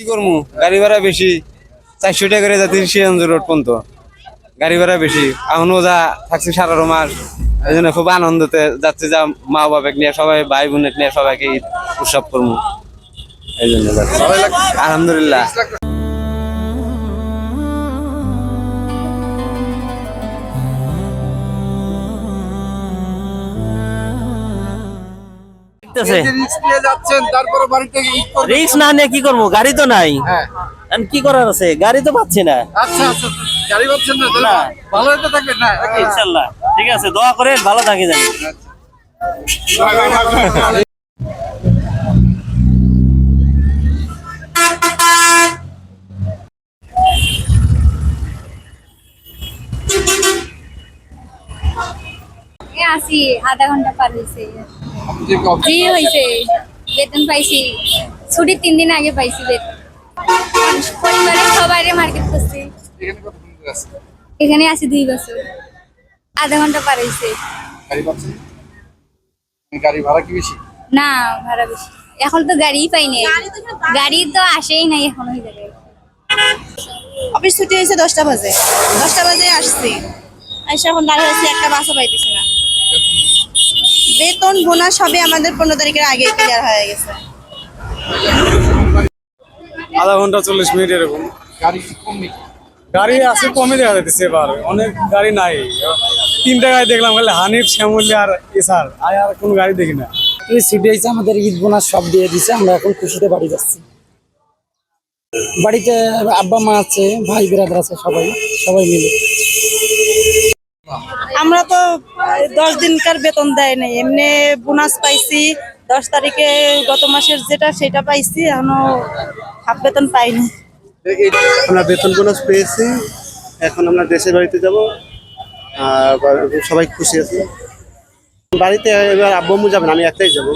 কি করবো, গাড়ি ভাড়া বেশি, 400 টাকা করে যাত্রী সিরাঞ্জ রোড পর্যন্ত গাড়ি ভাড়া বেশি। এখনো যা থাকছি 18 মাস, এই জন্য খুব আনন্দতে যাচ্ছে, যা মা বাবা নিয়ে সবাই ভাই বোনের নিয়ে সবাইকে ঈদ উৎসব করবো, এই জন্য যাচ্ছি। আলহামদুলিল্লাহ। রিস্ক না নিয়ে কি করবো, গাড়ি তো নাই। এখন কি করার আছে, গাড়ি তো পাচ্ছি না। আচ্ছা আচ্ছা, গাড়ি পাচ্ছেন না, তাহলে ভালো হতে থাকবেন না। ইনশাল্লাহ ঠিক আছে, দোয়া করে ভালো থাকি জানি। আসি আধা ঘন্টা পার হয়েছে, জি হয়েছে, বেতন পাইছি, ছুটি 3 দিন আগে পাইছি বেতন। পরিবারের সবাই মার্কেট করছি, এখানে কতক্ষণ ধরে আছেন? এখানে আছি 2 বছর, আধা ঘন্টা পার হয়েছে। গাড়ি পাচ্ছেন? গাড়ি ভাড়া কি বেশি? না, ভাড়া বেশি। এখন তো গাড়িই পাই নাই, গাড়ি তো আসেই নাই এখন ওই জায়গায়। অফিস ছুটি হয়েছে 10টা বাজে, 10টা বাজে আসছি, এসে এখন দাঁড়িয়ে আছি, একটা বাসও পাইতেছি না। বেতন বোনাস সবই আমাদের 15 তারিখের আগে ক্লিয়ার হয়ে গেছে। আধা ঘন্টা 40 মিনিট এরকম। গাড়ি কি কম নাকি? গাড়ি আছে, কমে দেখা যাচ্ছে এবার, অনেক গাড়ি নাই। 3টা গাড়ি দেখলাম, হানিফ, শ্যামলী আর এসার, আর কোনো গাড়ি দেখি না। ছুটি হয়েছে, আমাদের ঈদ বোনাস সব দিয়ে দিছে, আমরা এখন খুশিতে বাড়ি যাচ্ছি। বাড়িতে আব্বা মা আছে, ভাই বিরাদার আছে, সবাই মিলে। আমরা তো 10 দিনকার বেতন দেয় নাই, এমনি বোনাস পাইছি 10 তারিখে, গত মাসের যেটা সেটা পাইছি, এখনো হাফ বেতন পাইনি। আমরা বেতন বোনাস পেয়েছি, এখন আমরা দেশের বাড়িতে যাব, সবাই খুশি আছে। বাড়িতে এবার আব্বু আম্মু যাবেন, আমি একটাই যাবো।